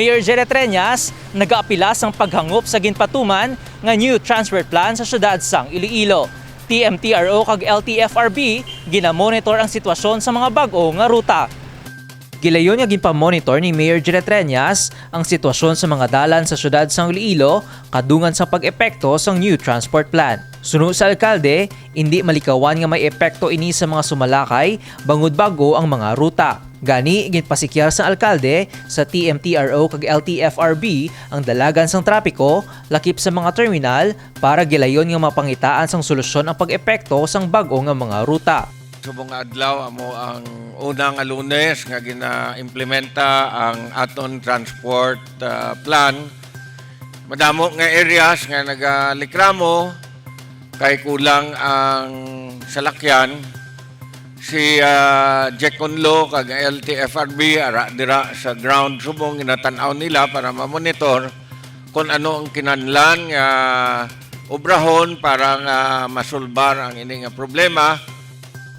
Mayor Jerry Treñas nag-aapilas ang paghangop sa ginpatuman nga new transfer plan sa syudad sang Iloilo. TMTRO kag LTFRB ginamonitor ang sitwasyon sa mga bag-o nga ruta. Gilayon nga ginpamonitor ni Mayor Jerry Treñas ang sitwasyon sa mga dalan sa syudad sang Iloilo kadungan sa pag-epekto sang new transport plan. Suno sa alkalde, hindi malikawan nga may epekto ini sa mga sumalakay bangod bago ang mga ruta. Gani, ginpasikyar sa alkalde sa TMTRO kag LTFRB ang dalagan sang trapiko lakip sa mga terminal para gilayon nga mapangitaan sang solusyon ang pag-epekto sang bag-o nga mga ruta. Subong adlaw amo ang unang Lunes nga gina-implementa ang aton transport plan. Madamo nga areas nga nagalikramo kay kulang ang salakyan. Si Jack Conlo kag LTFRB ara dira sa ground subong ginatan-aw nila para ma-monitor kung ano ang kinahanglan nga obrahon para nga masulbar ang ini nga problema.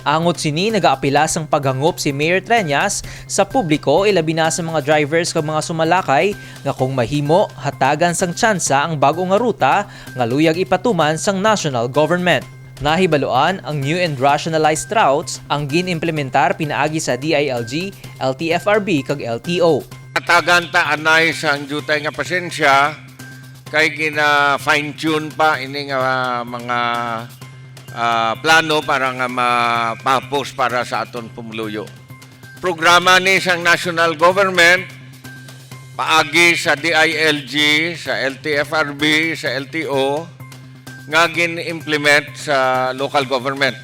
Angot sini nag-aapilas ang paghangop si Mayor Treñas sa publiko ilabi na sa mga drivers kag mga sumalakay nga kung mahimo hatagan sang tsansa ang bag-o nga ruta nga luyag ipatuman sang national government. Nahibaluan ang new and rationalized routes ang gin-implementar pinaagi sa DILG, LTFRB kag LTO. Hatagan ta anay sang jutay nga pasensya kay gina fine-tune pa ini nga mga plano para nga mapapos para sa aton pumuluyo. Programa ni sang national government paagi sa DILG, sa LTFRB, sa LTO nga gin-implement sa local government.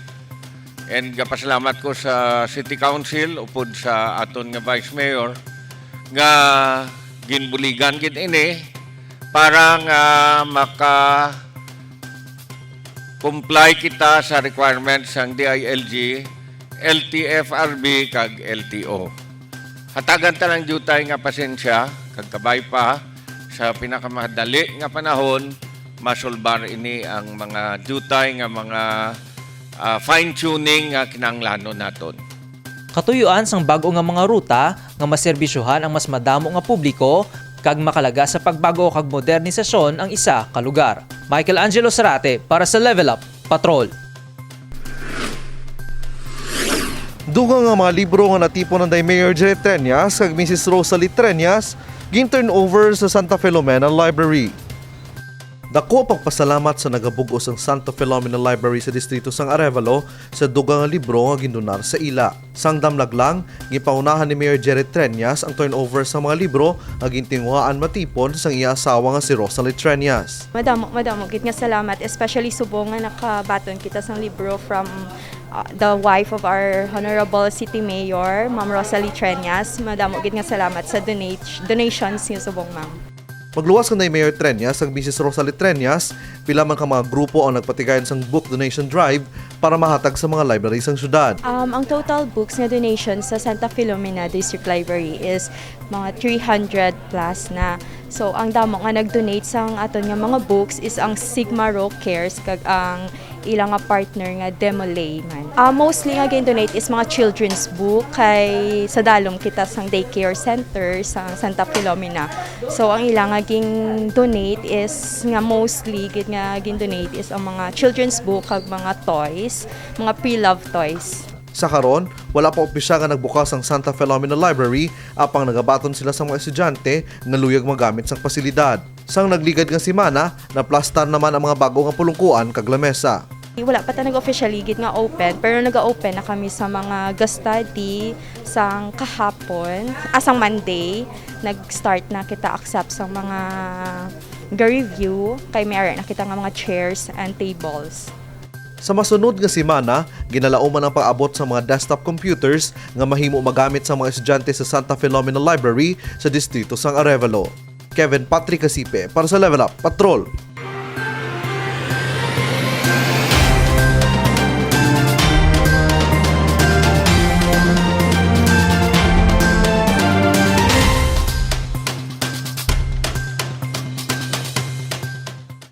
And kapasalamat ko sa City Council upod sa aton nga Vice Mayor nga ginbuligan gid ini para nga comply kita sa requirements ng DILG, LTFRB kag LTO. Hatagan ta ng jutay nga pasensya kag kabay pa sa pinakamadali nga panahon masulbar ini ang mga jutay nga mga fine-tuning nga kinahanglanon naton. Katuyuan sang bag-o nga mga ruta nga maserbisyohan ang mas madamo nga publiko kag makalaga sa pagbago kag modernisasyon ang isa ka lugar. Michael Angelo Sarate para sa Level Up Patrol. Dugang nga mga libro nga natipon ng Mayor Jerry Treñas kag Mrs. Rosalie Treñas gin-turn over sa Santa Filomena Library. Dako pagpasalamat sa nagabug-os ang Santa Filomena Library sa distrito sang Arevalo sa dugang nga libro nga gindonar sa ila. Sang damlag lang, gipaunahan ni Mayor Jerry Treñas ang turnover sa mga libro nga gintinguhaan matipon sang iya asawa nga si Rosalie Treñas. Madamo gid nga salamat, especially subong nga nakabaton kita sang libro from the wife of our Honorable City Mayor, Ma'am Rosalie Treñas. Madamo gid nga salamat sa donations niyo subong, ma'am. Magluwas kanay Mayor Treñas ang Mrs. Rosalie Treñas, pila man ka mga grupo ang nagpatigayon sang book donation drive para mahatag sa mga library sang syudad. Ang total books na donation sa Santa Filomena District Library is mga 300 plus na. So ang damo nga nag-donate sang aton nga mga books is ang Sigma Rho Cares kag ang ilang nga partner nga Demolay man. Mostly nga gin-donate is mga children's book kay sa dalom kita sang daycare center sa Santa Filomena. So ang ilang nga gin-donate is nga mostly gin-donate is ang mga children's book kag mga toys, mga pre-love toys. Sa karon, wala pa opisyal nga nagbukas ang Santa Filomena Library apang nagabaton sila sa mga estudyante nga luyag magamit sang pasilidad. Sang nagligad nga semana, naplastar naman ang mga bago nga pulungkuan kag lamesa. Wala pa ta nag-officially gid nga open, pero nag-open na kami sa mga study sang kahapon, asang Monday, nag-start na kita accept sa mga review kay may ara na kita nga mga chairs and tables. Sa masunod nga semana, ginalauman ang pag-abot sa mga desktop computers nga mahimo magamit sa mga estudyante sa Santa Filomena Library sa distrito sang Arevalo. Kevin Patrick Casipe para sa Level Up Patrol.